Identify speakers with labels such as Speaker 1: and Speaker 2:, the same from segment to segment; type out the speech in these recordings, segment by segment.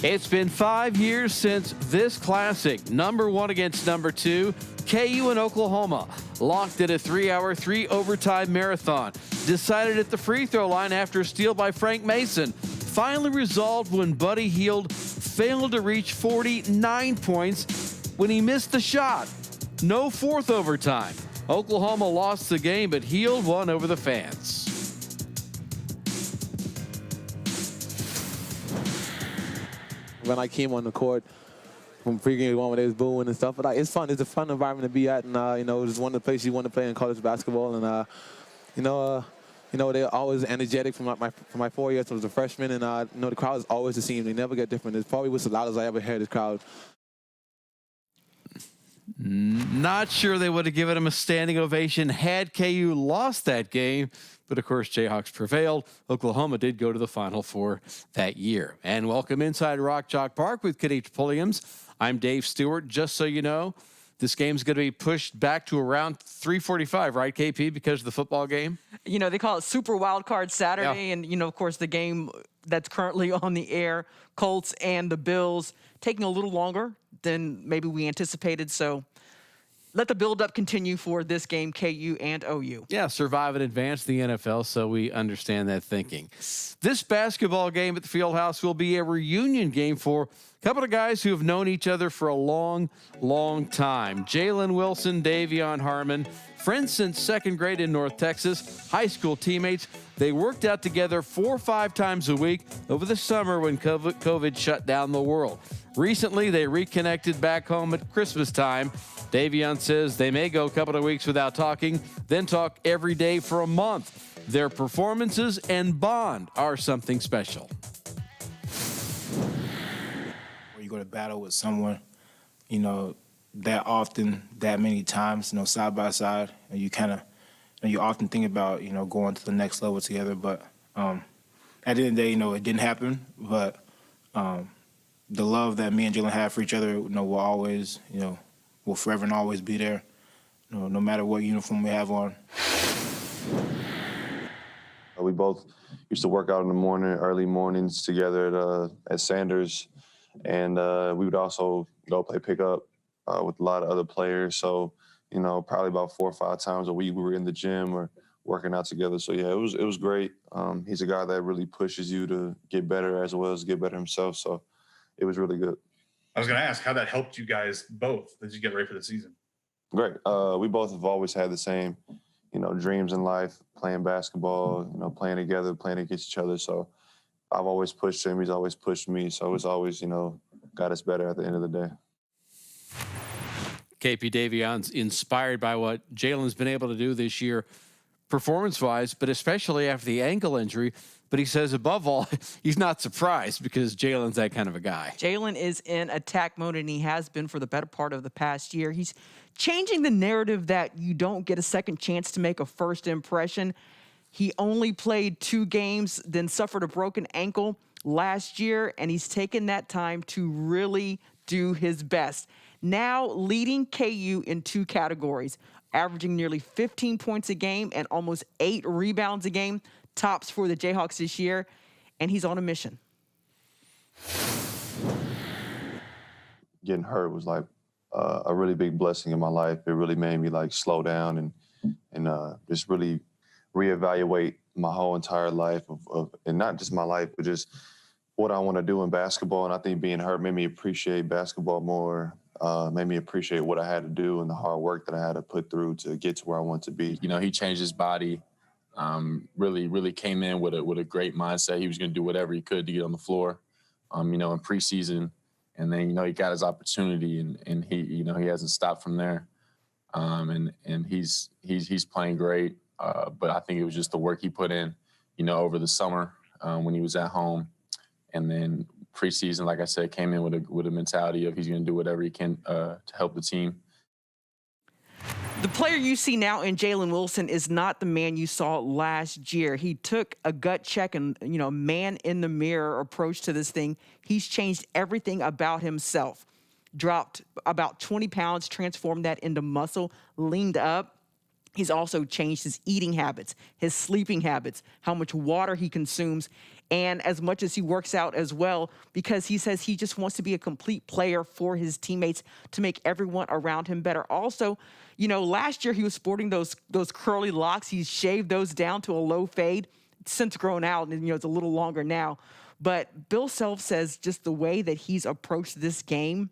Speaker 1: It's been 5 years since this classic, #1 against #2, KU and Oklahoma, locked in a 3-hour, 3-overtime marathon, decided at the free throw line after a steal by Frank Mason, finally resolved when Buddy Hield failed to reach 49 points when he missed the shot. No fourth overtime. Oklahoma lost the game, but Hield won over the fans.
Speaker 2: When I came on the court from pregame one when they was booing and stuff, but it's fun. It's a fun environment to be at, and you know, it's one of the places you want to play in college basketball. And you know, they're always energetic from my 4 years as a freshman, and you know, the crowd is always the same. They never get different. It probably was the loudest I ever heard this crowd.
Speaker 1: Not sure they would have given him a standing ovation had KU lost that game. But of course, Jayhawks prevailed. Oklahoma did go to the Final Four that year. And welcome inside Rock Chalk Park with Kadich Pulliams. I'm Dave Stewart. Just so you know, this game's going to be pushed back to around 3:45, right, KP, because of the football game?
Speaker 3: You know, they call it Super Wild Card Saturday.
Speaker 1: Yeah.
Speaker 3: And, you know, of course, the game that's currently on the air, Colts and the Bills, taking a little longer than maybe we anticipated. So let the build-up continue for this game, KU and OU.
Speaker 1: Yeah, survive and advance the NFL, so we understand that thinking. This basketball game at the Fieldhouse will be a reunion game for a couple of guys who have known each other for a long, long time. Jalen Wilson, Davion Harmon, friends since second grade in North Texas, high school teammates. They worked out together 4 or 5 times a week over the summer when COVID shut down the world. Recently, they reconnected back home at Christmas time. Davion says they may go a couple of weeks without talking, then talk every day for a month. Their performances and bond are something special.
Speaker 4: When you go to battle with someone, you know, that often, that many times, you know, side by side, and you kind of, you often think about, you know, going to the next level together. But at the end of the day, you know, it didn't happen. But the love that me and Jalen have for each other, you know, will always, you know, will forever and always be there, you know, no matter what uniform we have on.
Speaker 5: We both used to work out in the morning, early mornings together at Sanders, and we would also go play pickup with a lot of other players. So, you know, probably about 4 or 5 times a week we were in the gym or working out together. So yeah, it was great. He's a guy that really pushes you to get better as well as get better himself. So it was really good.
Speaker 6: I was going to ask how that helped you guys both as you get ready for the season.
Speaker 5: Great. We both have always had the same, you know, dreams in life, playing basketball, you know, playing together, playing against each other. So I've always pushed him. He's always pushed me. So it's always, you know, got us better at the end of the day.
Speaker 1: KP Davion's inspired by what Jalen's been able to do this year performance-wise, but especially after the ankle injury. But he says, above all, he's not surprised because Jalen's that kind of a guy.
Speaker 3: Jalen is in attack mode, and he has been for the better part of the past year. He's changing the narrative that you don't get a second chance to make a first impression. He only played 2 games, then suffered a broken ankle last year, and he's taken that time to really do his best. Now leading KU in 2 categories, averaging nearly 15 points a game and almost 8 rebounds a game. Tops for the Jayhawks this year, and he's on a mission.
Speaker 5: Getting hurt was like a really big blessing in my life. It really made me like slow down and just really reevaluate my whole entire life of and not just my life, but just what I want to do in basketball. And I think being hurt made me appreciate basketball more, made me appreciate what I had to do and the hard work that I had to put through to get to where I want to be.
Speaker 7: You know, he changed his body. Really came in with a great mindset. He was going to do whatever he could to get on the floor, you know, in preseason. And then, you know, he got his opportunity and he, you know, he hasn't stopped from there. And he's playing great. But I think it was just the work he put in, you know, over the summer when he was at home. And then preseason, like I said, came in with a mentality of he's going to do whatever he can to help the team.
Speaker 3: The player you see now in Jalen Wilson is not the man you saw last year. He took a gut check and, you know, man in the mirror approach to this thing. He's changed everything about himself. Dropped about 20 pounds, transformed that into muscle, leaned up. He's also changed his eating habits, his sleeping habits, how much water he consumes, and as much as he works out as well, because he says he just wants to be a complete player for his teammates to make everyone around him better. Also, last year he was sporting those curly locks. He's shaved those down to a low fade. It's since grown out, and it's a little longer now. But Bill Self says just the way that he's approached this game,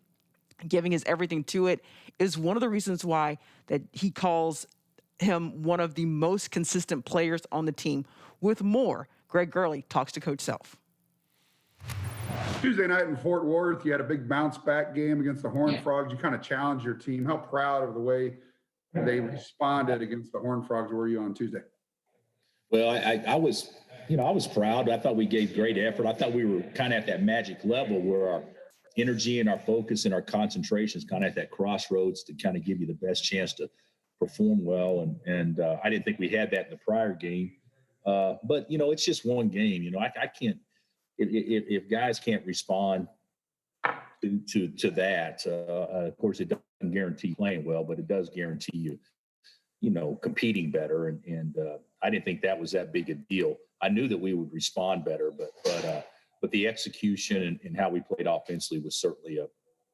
Speaker 3: giving his everything to it, is one of the reasons why that he calls him one of the most consistent players on the team. With more, Greg Gurley talks to Coach Self.
Speaker 8: Tuesday night in Fort Worth, you had a big bounce back game against the Horned Frogs. You kind of challenged your team. How proud of the way they responded against the Horned Frogs were you on Tuesday?
Speaker 9: Well, I was, I was proud. I thought we gave great effort. I thought we were kind of at that magic level where our energy and our focus and our concentration is kind of at that crossroads to kind of give you the best chance to perform well. And I didn't think we had that in the prior game. But, it's just one game. I can't, if guys can't respond to that, of course, it doesn't guarantee playing well, but it does guarantee you, competing better. And I didn't think that was that big a deal. I knew that we would respond better, but the execution and how we played offensively was certainly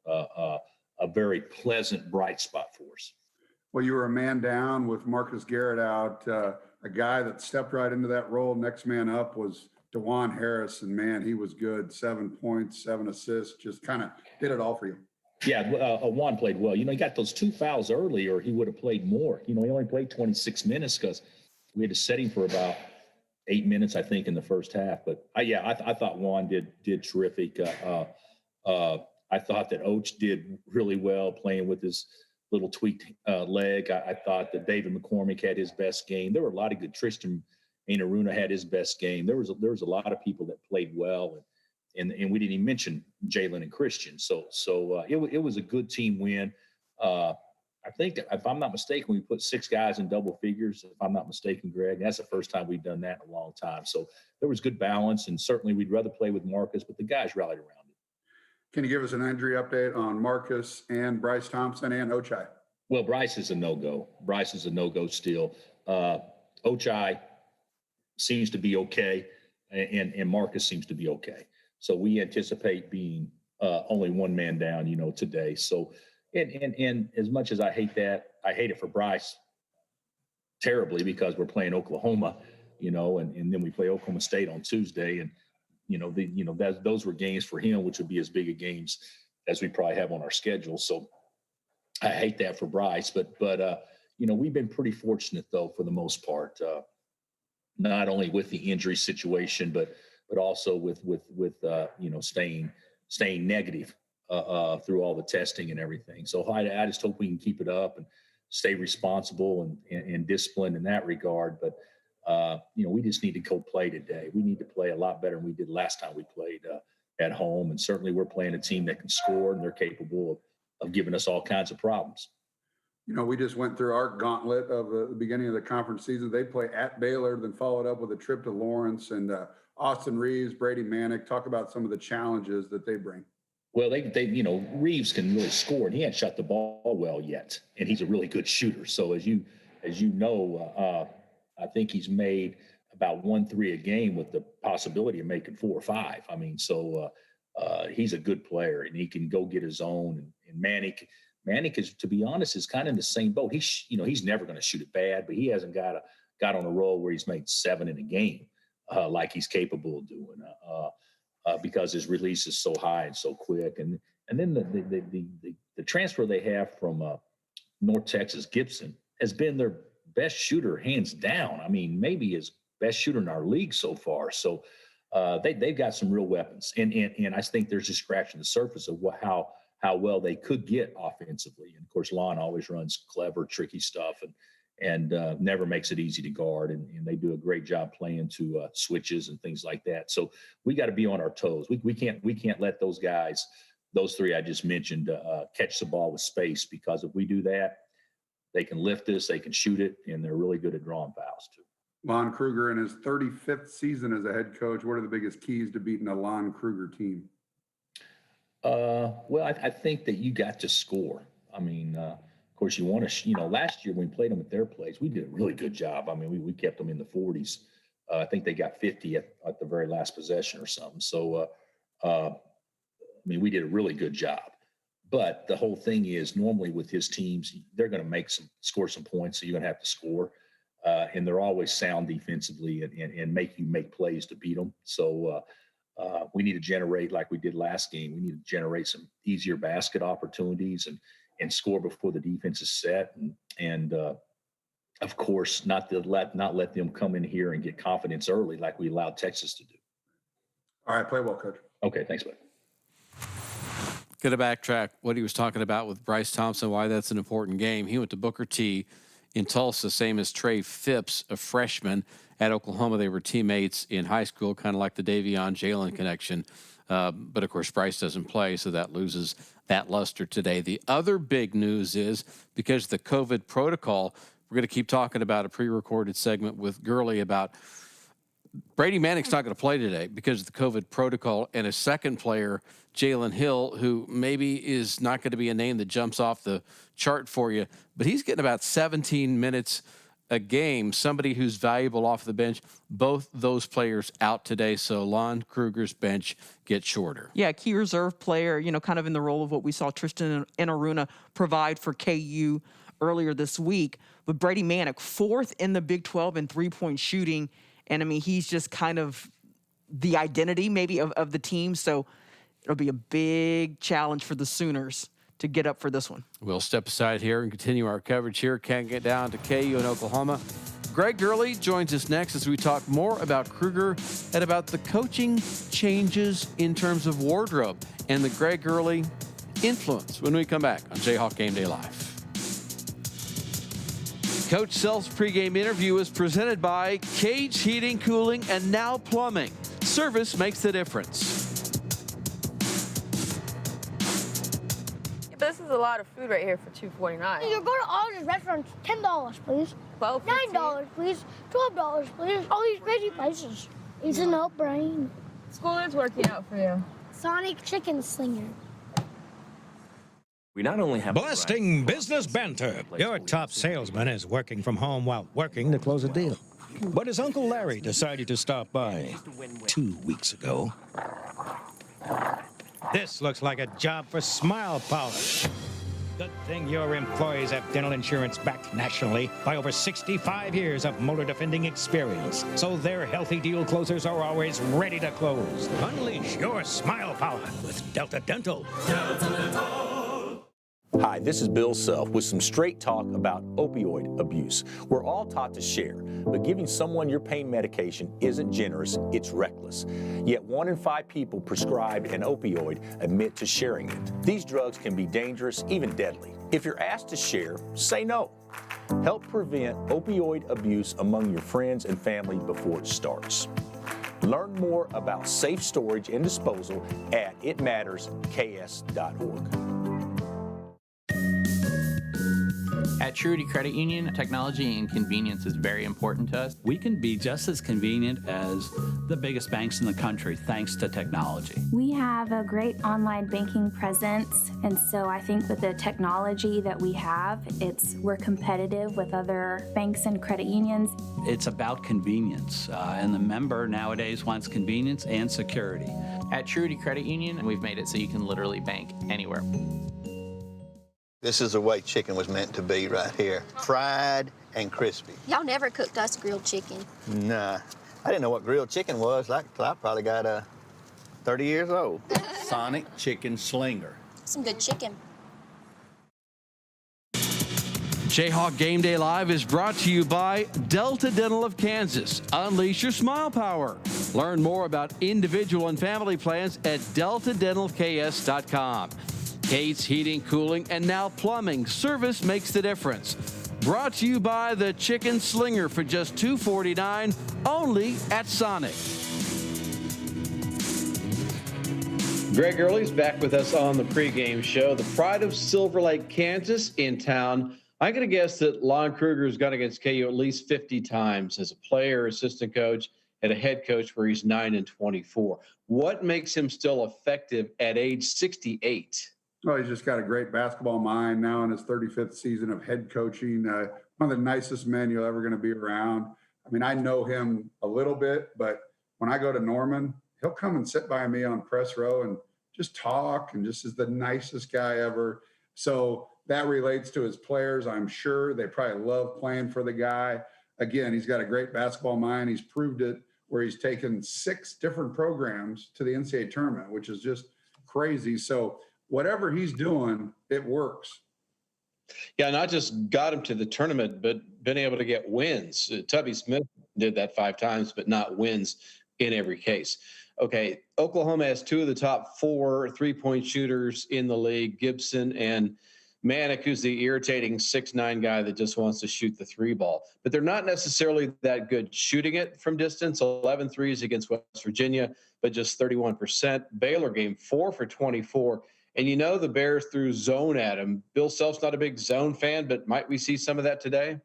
Speaker 9: a very pleasant, bright spot for us.
Speaker 8: Well, you were a man down with Marcus Garrett out. A guy that stepped right into that role. Next man up was DeJuan Harris, and man, he was good. 7 points, 7 assists, just kind of did it all for you.
Speaker 9: Yeah, Juan played well. He got those 2 fouls early, or he would have played more. He only played 26 minutes because we had to set him for about 8 minutes, I think, in the first half. But I thought Juan did terrific. I thought that Oach did really well playing with his little tweaked leg. I thought that David McCormick had his best game. There were a lot of good. Tristan Enaruna had his best game. There was a lot of people that played well, and we didn't even mention Jalen and Christian. So it was a good team win. I think, if I'm not mistaken, we put 6 guys in double figures, if I'm not mistaken, Greg. That's the first time we've done that in a long time. So there was good balance, and certainly we'd rather play with Marcus, but the guys rallied around it.
Speaker 8: Can you give us an injury update on Marcus and Bryce Thompson and Ochai?
Speaker 9: Well, Bryce is a no-go. Bryce is a no-go still. Ochai seems to be okay, and Marcus seems to be okay. So we anticipate being only one man down, today. So, and as much as I hate that, I hate it for Bryce terribly because we're playing Oklahoma, and then we play Oklahoma State on Tuesday, and those were games for him, which would be as big a games as we probably have on our schedule. So I hate that for Bryce, but we've been pretty fortunate though for the most part, not only with the injury situation, but also with staying negative through all the testing and everything. So I just hope we can keep it up and stay responsible and disciplined in that regard. But we just need to go play today. We need to play a lot better than we did last time we played at home. And certainly we're playing a team that can score, and they're capable of giving us all kinds of problems.
Speaker 8: We just went through our gauntlet of the beginning of the conference season. They play at Baylor, then followed up with a trip to Lawrence, and Austin Reeves, Brady Manick. Talk about some of the challenges that they bring.
Speaker 9: Well, they Reeves can really score, and he hasn't shot the ball well yet, and he's a really good shooter. So as you know, I think he's made about 1-3 a game with the possibility of making 4 or 5. I mean, so he's a good player, and he can go get his own. And Manick is, to be honest, is kind of in the same boat. He's never going to shoot it bad, but he hasn't got on a roll where he's made 7 in a game like he's capable of doing because his release is so high and so quick. And then the transfer they have from North Texas, Gibson, has been their best shooter hands down. I mean, maybe his best shooter in our league so far. So they've got some real weapons, and I think there's just scratching the surface of how well they could get offensively. And of course, Lon always runs clever, tricky stuff, and never makes it easy to guard. And they do a great job playing to switches and things like that. So we got to be on our toes. We can't let those guys, those 3 I just mentioned, catch the ball with space, because if we do that, they can lift us, they can shoot it, and they're really good at drawing fouls too.
Speaker 8: Lon Krueger in his 35th season as a head coach. What are the biggest keys to beating a Lon Krueger team?
Speaker 9: Well, I think that you got to score. I mean, Of course, you want to, last year when we played them at their place, we did a really good job. I mean, we kept them in the 40s. I think they got 50 at the very last possession or something. So, I mean, we did a really good job. But the whole thing is normally with his teams, they're going to score some points, so you're going to have to score. And they're always sound defensively and make you make plays to beat them. So we need to generate, like we did last game, we need to generate some easier basket opportunities and score before the defense is set. And of course, not let them come in here and get confidence early like we allowed Texas to do.
Speaker 8: All right, play well, Coach.
Speaker 9: Okay, thanks, bud.
Speaker 1: Going to backtrack what he was talking about with Bryce Thompson, why that's an important game. He went to Booker T in Tulsa, same as Trey Phipps, a freshman at Oklahoma. They were teammates in high school, kind of like the Davion Jalen connection. But of course, Bryce doesn't play, so that loses that luster today. The other big news is because of the COVID protocol, we're going to keep talking about a pre-recorded segment with Gurley about Brady Manning's not going to play today because of the COVID protocol, and a second player, Jalen Hill, who maybe is not going to be a name that jumps off the chart for you, but he's getting about 17 minutes a game, somebody who's valuable off the bench. Both those players out today, so Lon Krueger's bench gets shorter.
Speaker 3: Yeah, key reserve player, kind of in the role of what we saw Tristan Enaruna provide for KU earlier this week. But Brady Manning, 4th in the Big 12 in three-point shooting. And, I mean, he's just kind of the identity maybe of the team. So it'll be a big challenge for the Sooners to get up for this one.
Speaker 1: We'll step aside here and continue our coverage here. Can't get down to KU in Oklahoma. Greg Gurley joins us next as we talk more about Krueger and about the coaching changes in terms of wardrobe and the Greg Gurley influence when we come back on Jayhawk Game Day Live. Coach Self's pregame interview is presented by Cage Heating, Cooling, and Now Plumbing. Service makes the difference.
Speaker 10: This is a lot of food right here for $2.49.
Speaker 11: You go to all these restaurants, $10, please.
Speaker 10: $12,
Speaker 11: $9, please. $12, please. All these crazy places. It's a no-brainer.
Speaker 10: School is working out for you.
Speaker 11: Sonic Chicken Slinger.
Speaker 12: We not only have
Speaker 13: Blasting business banter. Your top salesman is working from home while working to close a deal. But his Uncle Larry decided to stop by 2 weeks ago. This looks like a job for Smile Power. Good thing your employees have dental insurance backed nationally by over 65 years of motor defending experience. So their healthy deal closers are always ready to close. Unleash your Smile Power with Delta Dental. Delta Dental.
Speaker 12: Hi, this is Bill Self with some straight talk about opioid abuse. We're all taught to share, but giving someone your pain medication isn't generous, it's reckless. Yet 1 in 5 people prescribed an opioid admit to sharing it. These drugs can be dangerous, even deadly. If you're asked to share, say no. Help prevent opioid abuse among your friends and family before it starts. Learn more about safe storage and disposal at itmattersks.org.
Speaker 14: At Surety Credit Union, technology and convenience is very important to us.
Speaker 15: We can be just as convenient as the biggest banks in the country thanks to technology.
Speaker 16: We have a great online banking presence, and so I think with the technology that we have, we're competitive with other banks and credit unions.
Speaker 15: It's about convenience, and the member nowadays wants convenience and security.
Speaker 14: At Surety Credit Union, we've made it so you can literally bank anywhere.
Speaker 17: This is the way chicken was meant to be right here. Fried and crispy.
Speaker 18: Y'all never cooked us grilled chicken.
Speaker 17: Nah, I didn't know what grilled chicken was. I probably got 30 years old.
Speaker 19: Sonic Chicken Slinger.
Speaker 18: Some good chicken.
Speaker 1: Jayhawk Game Day Live is brought to you by Delta Dental of Kansas. Unleash your smile power. Learn more about individual and family plans at deltadentalks.com. Kate's Heating, Cooling, and Now Plumbing. Service makes the difference. Brought to you by the Chicken Slinger for just $2.49, only at Sonic. Greg Gurley's back with us on the pregame show. The pride of Silver Lake, Kansas, in town. I'm going to guess that Lon Krueger's gone against KU at least 50 times as a player, assistant coach, and a head coach where he's 9-24. What makes him still effective at age 68?
Speaker 8: Well, he's just got a great basketball mind now in his 35th season of head coaching. One of the nicest men you're ever going to be around. I mean, I know him a little bit, but when I go to Norman, he'll come and sit by me on press row and just talk, and just is the nicest guy ever. So that relates to his players, I'm sure. They probably love playing for the guy. Again, he's got a great basketball mind. He's proved it where he's taken 6 different programs to the NCAA tournament, which is just crazy. So whatever he's doing, it works.
Speaker 20: Yeah, not just got him to the tournament, but been able to get wins. Tubby Smith did that 5 times, but not wins in every case. Okay, Oklahoma has 2 of the top 4 3-point shooters in the league, Gibson and Manick, who's the irritating 6'9" guy that just wants to shoot the 3 ball. But they're not necessarily that good shooting it from distance. 11 threes against West Virginia, but just 31%. Baylor game 4 for 24. And you know the Bears threw zone at him. Bill Self's not a big zone fan, but might we see some of that today?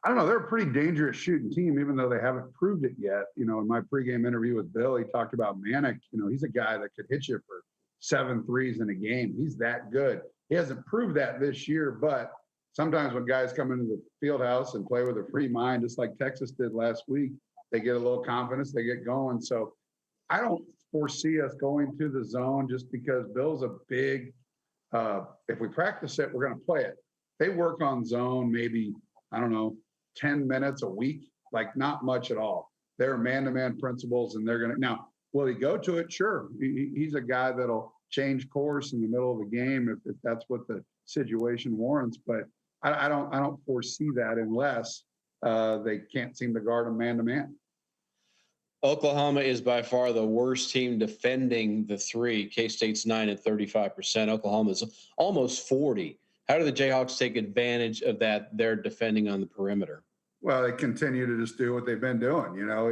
Speaker 8: I don't know. They're a pretty dangerous shooting team, even though they haven't proved it yet. You know, in my pregame interview with Bill, he talked about Manick. You know, he's a guy that could hit you for 7 threes in a game. He's that good. He hasn't proved that this year, but sometimes when guys come into the field house and play with a free mind, just like Texas did last week, they get a little confidence, they get going. So I don't foresee us going to the zone just because Bill's a big, if we practice it, we're going to play it. They work on zone maybe, I don't know, 10 minutes a week, like not much at all. They're man-to-man principles, and they're going to, now, will he go to it? Sure. He's a guy that'll change course in the middle of the game if that's what the situation warrants. But I don't foresee that unless they can't seem to guard him man-to-man.
Speaker 20: Oklahoma is by far the worst team defending the 3. K-State's 9 at 35%. Oklahoma's almost 40. How do the Jayhawks take advantage of that? They're defending on the perimeter.
Speaker 8: Well, they continue to just do what they've been doing. You know,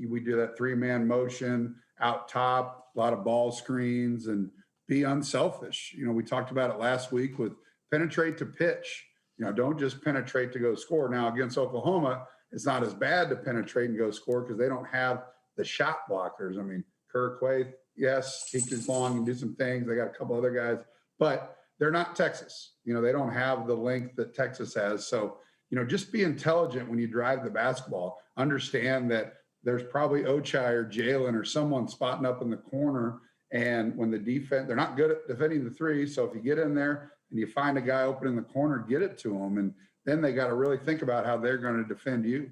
Speaker 8: we do that 3-man motion out top, a lot of ball screens, and be unselfish. You know, we talked about it last week with penetrate to pitch. You know, don't just penetrate to go score. Now, against Oklahoma, it's not as bad to penetrate and go score because they don't have the shot blockers. I mean, Kirkwaith, yes, he can long and do some things. They got a couple other guys, but they're not Texas. You know, they don't have the length that Texas has. So, you know, just be intelligent when you drive the basketball. Understand that there's probably Ochai or Jalen or someone spotting up in the corner. And when the defense, they're not good at defending the 3. So if you get in there and you find a guy open in the corner, get it to them. And then they got to really think about how they're going to defend you.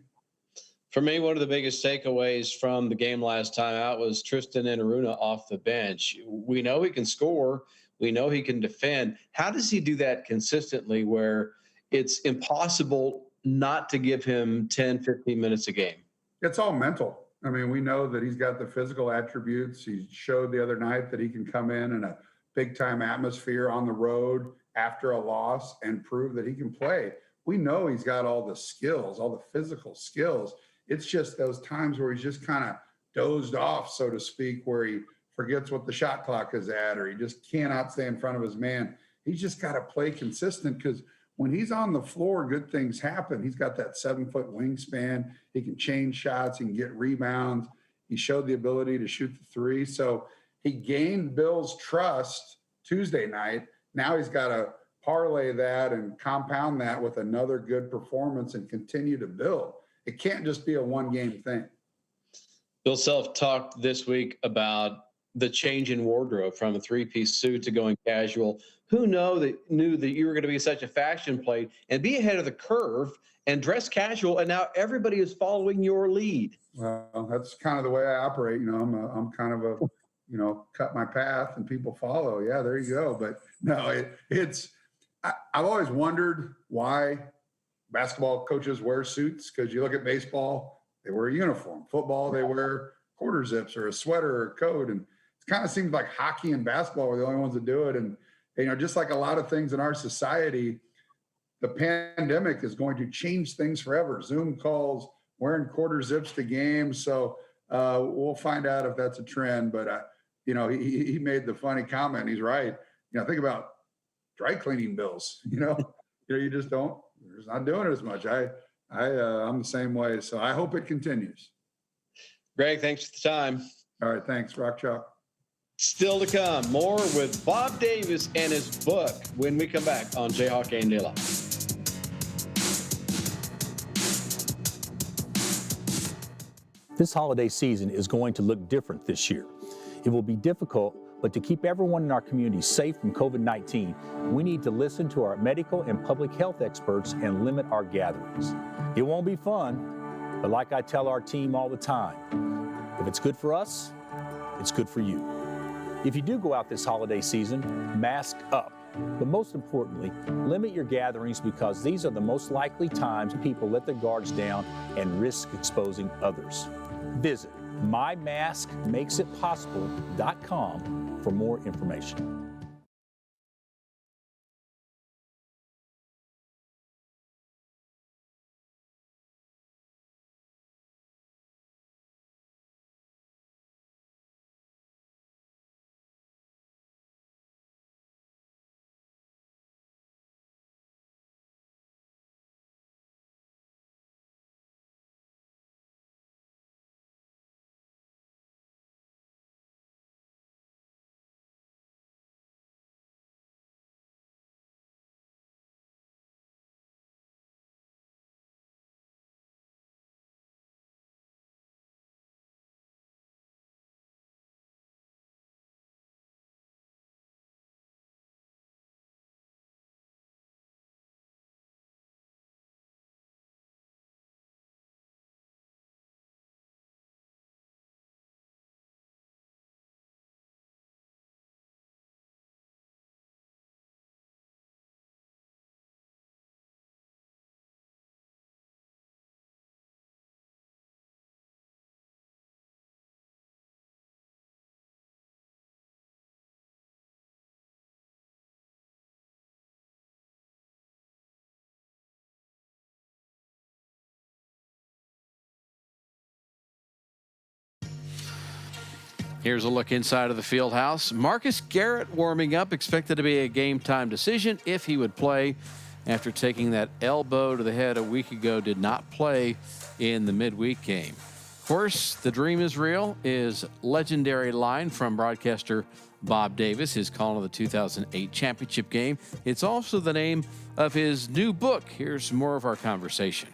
Speaker 20: For me, one of the biggest takeaways from the game last time out was Tristan Enaruna off the bench. We know he can score. We know he can defend. How does he do that consistently where it's impossible not to give him 10, 15 minutes a game?
Speaker 8: It's all mental. I mean, we know that he's got the physical attributes. He showed the other night that he can come in a big-time atmosphere on the road after a loss and prove that he can play. We know he's got all the skills, all the physical skills. It's just those times where he's just kind of dozed off, so to speak, where he forgets what the shot clock is at, or he just cannot stay in front of his man. He's just got to play consistent because when he's on the floor, good things happen. He's got that 7-foot wingspan. He can change shots. He can get rebounds. He showed the ability to shoot the 3. So he gained Bill's trust Tuesday night. Now he's got to parlay that and compound that with another good performance and continue to build. It can't just be a one-game thing.
Speaker 20: Bill Self talked this week about the change in wardrobe from a 3-piece suit to going casual. Who knew that you were going to be such a fashion plate and be ahead of the curve and dress casual, and now everybody is following your lead?
Speaker 8: Well, that's kind of the way I operate. You know, I'm kind of a, you know, cut my path and people follow. Yeah, there you go. But no, I've always wondered why basketball coaches wear suits, because you look at baseball, they wear a uniform. Football, they wear quarter zips or a sweater or a coat. And it kind of seems like hockey and basketball were the only ones that do it. And, you know, just like a lot of things in our society, the pandemic is going to change things forever. Zoom calls, wearing quarter zips to games. So we'll find out if that's a trend. But, you know, he made the funny comment. He's right. You know, think about dry cleaning bills, you know, you just don't, you're just not doing it as much. I'm the same way. So I hope it continues.
Speaker 20: Greg, thanks for the time.
Speaker 8: All right. Thanks. Rock chalk.
Speaker 20: Still to come, more with Bob Davis and his book when we come back on Jayhawk Game Day Live.
Speaker 12: This holiday season is going to look different this year. It will be difficult, but to keep everyone in our community safe from COVID-19, we need to listen to our medical and public health experts and limit our gatherings. It won't be fun, but like I tell our team all the time, if it's good for us, it's good for you. If you do go out this holiday season, mask up. But most importantly, limit your gatherings because these are the most likely times people let their guards down and risk exposing others. Visit mymaskmakesitpossible.com for more information.
Speaker 1: Here's a look inside of the field house. Marcus Garrett warming up, expected to be a game time decision if he would play after taking that elbow to the head a week ago, did not play in the midweek game. Of course, the dream is real is legendary line from broadcaster Bob Davis, his call of the 2008 championship game. It's also the name of his new book. Here's more of our conversation.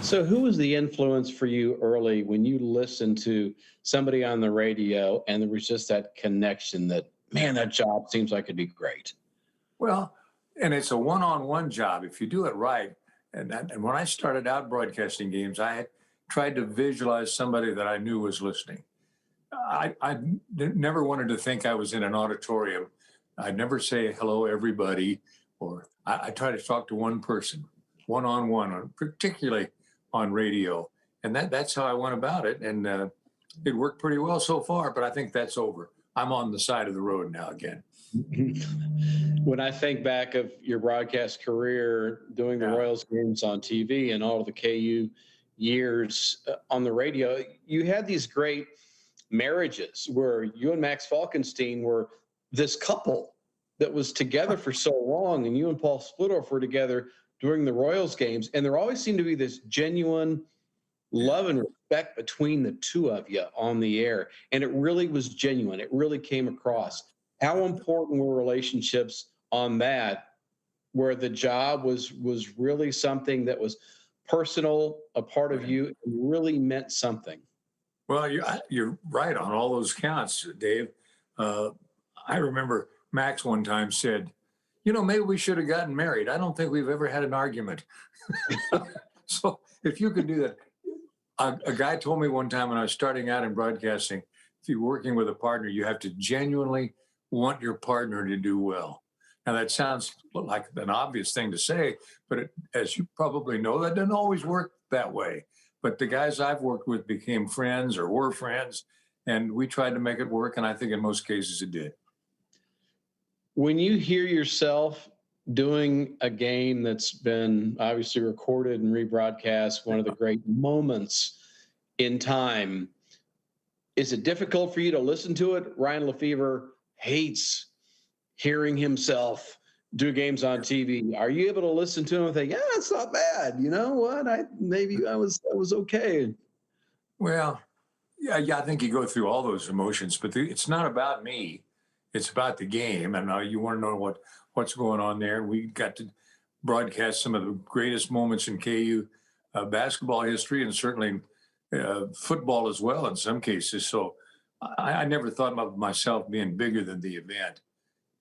Speaker 20: So who was the influence for you early when you listened to somebody on the radio and there was just that connection that, man, that job seems like it'd be great?
Speaker 21: Well, and it's a one-on-one job if you do it right. And when I started out broadcasting games, I had tried to visualize somebody that I knew was listening. I never wanted to think I was in an auditorium. I'd never say, hello, everybody, or I try to talk to one person, one-on-one, particularly on radio. And that's how I went about it. And it worked pretty well so far, but I think that's over. I'm on the side of the road now again.
Speaker 20: When I think back of your broadcast career doing the Royals games on TV and all of the KU years on the radio, you had these great marriages where you and Max Falkenstein were this couple that was together for so long, and you and Paul Splittorff were together during the Royals games, and there always seemed to be this genuine love and respect between the two of you on the air, and it really was genuine. It really came across. How important were relationships on that, where the job was really something that was personal, a part of you, and really meant something?
Speaker 21: Well, you're right on all those counts, Dave. I remember Max one time said, maybe we should have gotten married. I don't think we've ever had an argument. So if you could do that. A guy told me one time when I was starting out in broadcasting, if you're working with a partner, you have to genuinely want your partner to do well. Now, that sounds like an obvious thing to say, but as you probably know, that doesn't always work that way. But the guys I've worked with became friends or were friends, and we tried to make it work, and I think in most cases it did.
Speaker 20: When you hear yourself doing a game that's been obviously recorded and rebroadcast, one of the great moments in time, is it difficult for you to listen to it? Ryan Lefevre hates hearing himself do games on TV. Are you able to listen to him and think, yeah, it's not bad. You know what? I was okay.
Speaker 21: Well, Yeah, I think you go through all those emotions, but it's not about me. It's about the game. And you want to know what's going on there. We got to broadcast some of the greatest moments in KU basketball history, and certainly football as well in some cases. So I never thought of myself being bigger than the event.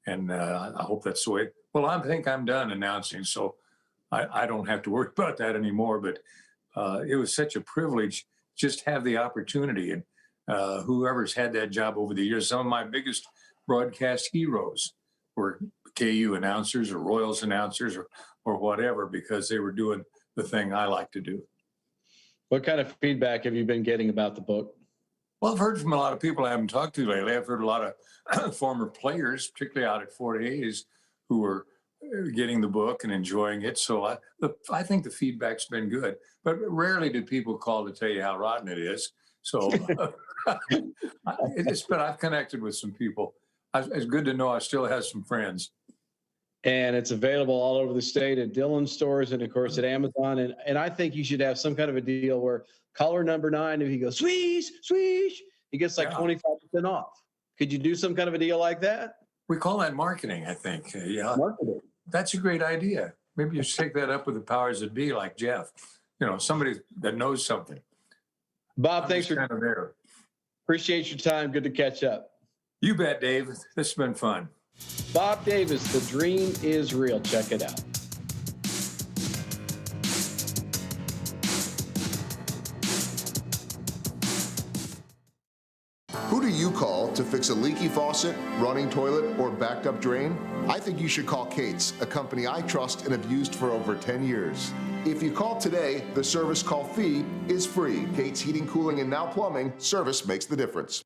Speaker 21: And I hope that's the way. Well, I think I'm done announcing, so I don't have to worry about that anymore. But it was such a privilege just have the opportunity. And whoever's had that job over the years, some of my biggest broadcast heroes were KU announcers or Royals announcers or whatever, because they were doing the thing I like to do.
Speaker 20: What kind of feedback have you been getting about the book?
Speaker 21: Well, I've heard from a lot of people I haven't talked to lately. I've heard a lot of former players, particularly out at Fort Hays, who are getting the book and enjoying it. So I think the feedback's been good, but rarely do people call to tell you how rotten it is. So but I've connected with some people. It's good to know I still have some friends.
Speaker 20: And it's available all over the state at Dillon stores and, of course, at Amazon. And I think you should have some kind of a deal where caller number 9, if he goes, swish, swish, he gets like 25% off. Could you do some kind of a deal like that?
Speaker 21: We call that marketing, I think. Yeah.
Speaker 20: Marketing.
Speaker 21: That's a great idea. Maybe you should take that up with the powers that be, like Jeff. Somebody that knows something.
Speaker 20: Bob, thanks for
Speaker 21: kind of there.
Speaker 20: Appreciate your time. Good to catch up.
Speaker 21: You bet, Dave. This has been fun.
Speaker 20: Bob Davis, the dream is real. Check it out.
Speaker 2: Who do you call to fix a leaky faucet, running toilet, or backed up drain? I think you should call Kate's, a company I trust and have used for over 10 years. If you call today, the service call fee is free. Kate's Heating, Cooling, and Now Plumbing, service makes the difference.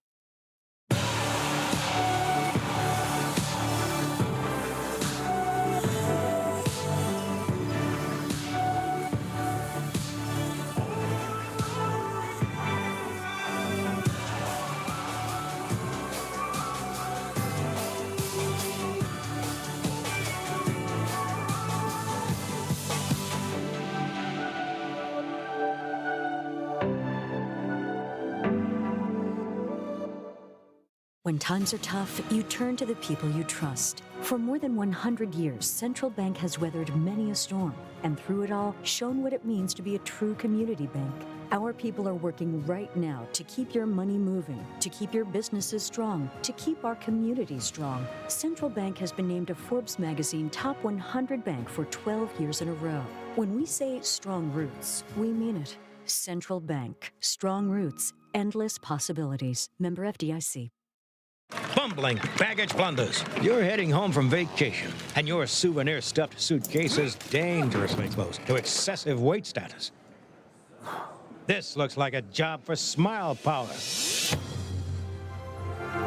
Speaker 22: When times are tough, you turn to the people you trust. For more than 100 years, Central Bank has weathered many a storm, and through it all, shown what it means to be a true community bank. Our people are working right now to keep your money moving, to keep your businesses strong, to keep our communities strong. Central Bank has been named a Forbes magazine Top 100 Bank for 12 years in a row. When we say strong roots, we mean it. Central Bank. Strong roots. Endless possibilities. Member FDIC.
Speaker 13: Bumbling baggage blunders. You're heading home from vacation, and your souvenir-stuffed suitcase is dangerously close to excessive weight status. This looks like a job for Smile Power.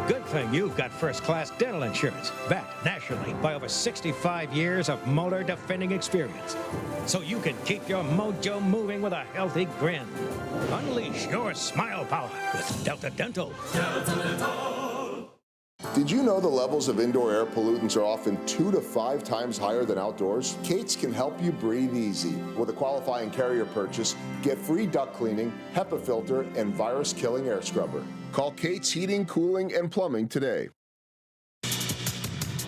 Speaker 13: Good thing you've got first-class dental insurance, backed nationally by over 65 years of molar defending experience. So you can keep your mojo moving with a healthy grin. Unleash your Smile Power with Delta Dental. Delta Dental.
Speaker 2: Did you know the levels of indoor air pollutants are often 2 to 5 times higher than outdoors? Kate's can help you breathe easy. With a qualifying carrier purchase, get free duct cleaning, HEPA filter, and virus-killing air scrubber. Call Kate's Heating, Cooling, and Plumbing today.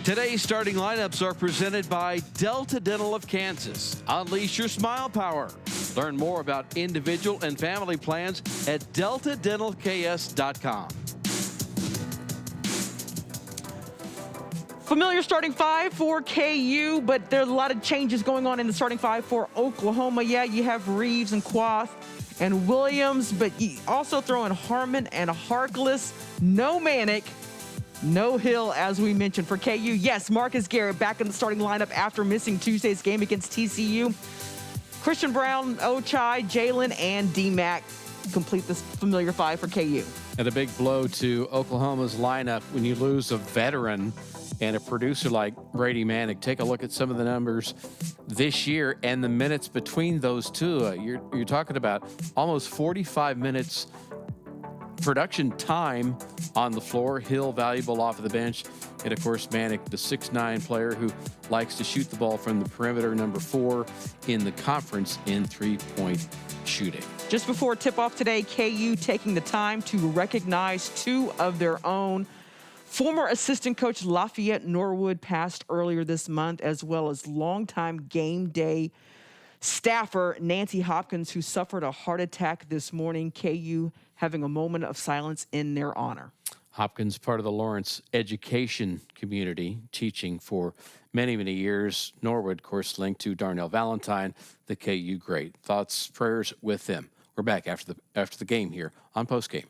Speaker 1: Today's starting lineups are presented by Delta Dental of Kansas. Unleash your smile power. Learn more about individual and family plans at deltadentalks.com.
Speaker 3: Familiar starting 5 for KU, but there's a lot of changes going on in the starting 5 for Oklahoma. Yeah, you have Reeves and Quath and Williams, but you also throw in Harmon and Harkless. No Manic, no Hill, as we mentioned for KU. Yes, Marcus Garrett back in the starting lineup after missing Tuesday's game against TCU. Christian Brown, Ochai, Jalen, and D-Mac complete this familiar 5 for KU.
Speaker 1: And a big blow to Oklahoma's lineup when you lose a veteran and a producer like Brady Manick. Take a look at some of the numbers this year and the minutes between those two. You're talking about almost 45 minutes production time on the floor. Hill, valuable off of the bench. And, of course, Manick, the 6'9" player who likes to shoot the ball from the perimeter, number 4 in the conference in three-point shooting.
Speaker 3: Just before tip-off today, KU taking the time to recognize 2 of their own. Former assistant coach Lafayette Norwood passed earlier this month, as well as longtime Gameday staffer Nancy Hopkins, who suffered a heart attack this morning. KU having a moment of silence in their honor.
Speaker 1: Hopkins, part of the Lawrence education community, teaching for many, many years. Norwood, of course, linked to Darnell Valentine, the KU great. Thoughts, prayers with them. We're back after the game here on Postgame.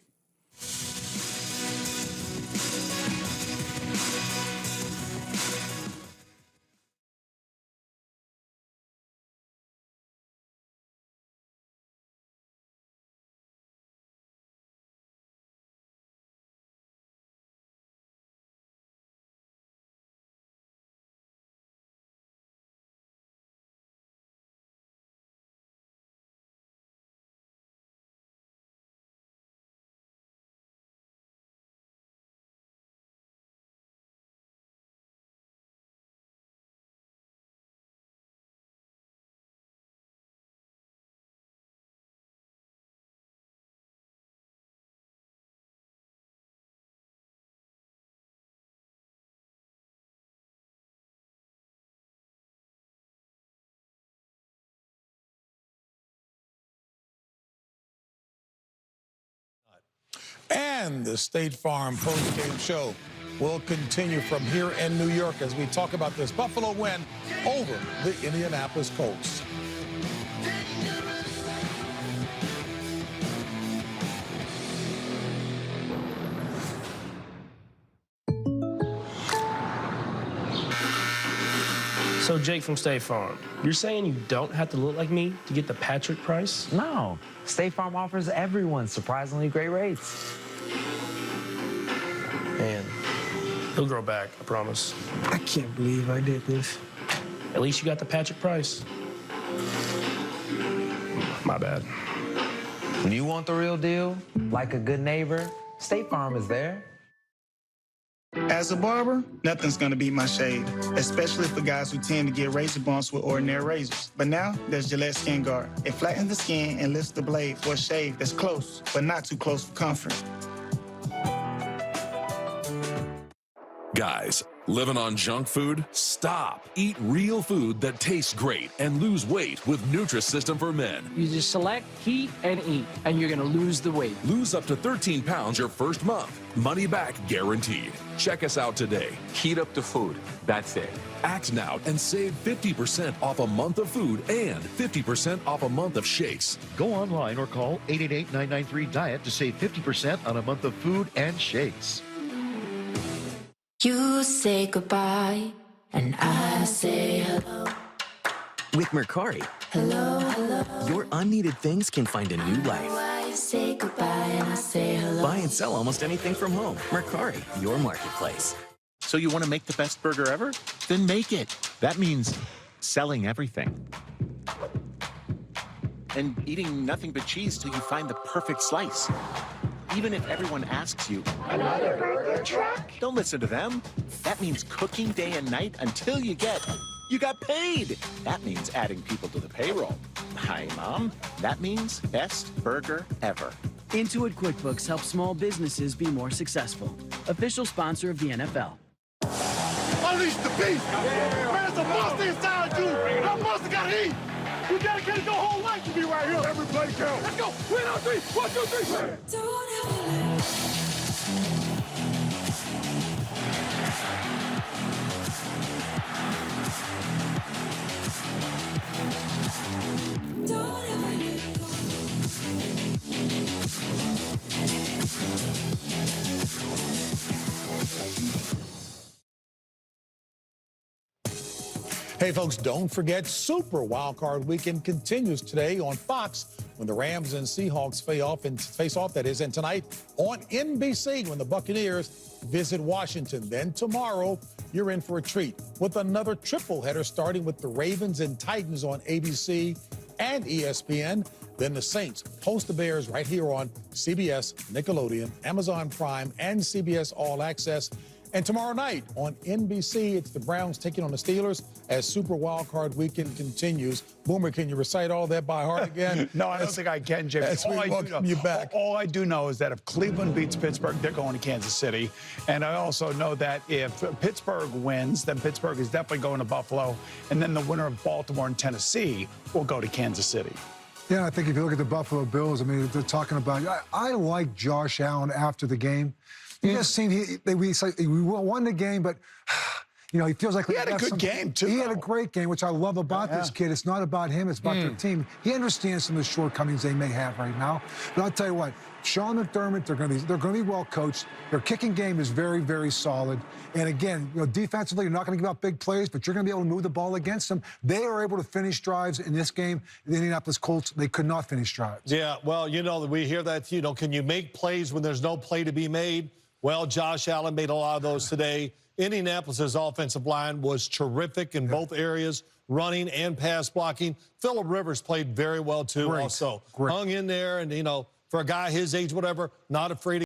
Speaker 4: And the State Farm postgame show will continue from here in New York as we talk about this Buffalo win over the Indianapolis Colts.
Speaker 6: So, Jake from State Farm, you're saying you don't have to look like me to get the Patrick price?
Speaker 23: No. State Farm offers everyone surprisingly great rates.
Speaker 6: Man, he'll grow back, I promise.
Speaker 24: I can't believe I did this.
Speaker 6: At least you got the Patrick price. My bad.
Speaker 23: When you want the real deal, like a good neighbor, State Farm is there.
Speaker 24: As a barber, nothing's gonna beat my shave, especially for guys who tend to get razor bumps with ordinary razors. But now, there's Gillette Skin Guard. It flattens the skin and lifts the blade for a shave that's close, but not too close for comfort.
Speaker 25: Guys, living on junk food? Stop. Eat real food that tastes great and lose weight with Nutrisystem for Men.
Speaker 26: You just select, heat, and eat, and you're going to lose the weight.
Speaker 25: Lose up to 13 pounds your first month. Money back guaranteed. Check us out today.
Speaker 27: Heat up the food. That's it.
Speaker 25: Act now and save 50% off a month of food and 50% off a month of shakes.
Speaker 28: Go online or call 888-993-DIET to save 50% on a month of food and shakes.
Speaker 29: You say goodbye, and I say hello.
Speaker 30: With Mercari,
Speaker 29: Hello, hello.
Speaker 30: your unneeded things can find a new life.
Speaker 29: I say goodbye, and I say hello.
Speaker 30: Buy and sell almost anything from home. Mercari, your marketplace.
Speaker 28: So you want to make the best burger ever? Then make it. That means selling everything. And eating nothing but cheese till you find the perfect slice. Even if everyone asks you, another burger truck? Don't listen to them. That means cooking day and night until you got paid. That means adding people to the payroll. Hi, Mom. That means best burger ever.
Speaker 31: Intuit QuickBooks helps small businesses be more successful. Official sponsor of the NFL.
Speaker 32: Unleash the beast! Man, it's a monster inside you! That monster gotta eat! You dedicated your whole life to be right here. Every play counts. Let's go! 3 on 3! 1, 2, 3!
Speaker 4: Hey, folks, don't forget Super Wildcard Weekend continues today on Fox when the Rams and Seahawks face off, that is, and tonight on NBC when the Buccaneers visit Washington. Then tomorrow, you're in for a treat with another triple header starting with the Ravens and Titans on ABC and ESPN. Then the Saints host the Bears right here on CBS, Nickelodeon, Amazon Prime, and CBS All Access. And tomorrow night on NBC, it's the Browns taking on the Steelers as Super Wildcard Weekend continues. Boomer, can you recite all that by heart again?
Speaker 5: No, I don't think I can, Jay. All I do know is that if Cleveland beats Pittsburgh, they're going to Kansas City. And I also know that if Pittsburgh wins, then Pittsburgh is definitely going to Buffalo. And then the winner of Baltimore and Tennessee will go to Kansas City.
Speaker 7: Yeah, I think if you look at the Buffalo Bills, I mean, they're talking about, I like Josh Allen after the game. He just seemed, we won the game, but, you know, he feels like...
Speaker 5: He had a good game, too.
Speaker 7: He had a great game, which I love about this kid. It's not about him, it's about their team. He understands some of the shortcomings they may have right now. But I'll tell you what, Sean McDermott, they're going to be well coached. Their kicking game is very, very solid. And again, you know, defensively, you're not going to give out big plays, but you're going to be able to move the ball against them. They are able to finish drives in this game. The Indianapolis Colts, they could not finish drives.
Speaker 8: Yeah, well, you know, we hear that, you know, can you make plays when there's no play to be made? Well, Josh Allen made a lot of those today. Indianapolis's offensive line was terrific in both areas, running and pass blocking. Phillip Rivers played very well, too, also. Hung in there and, you know, for a guy his age, whatever, not afraid of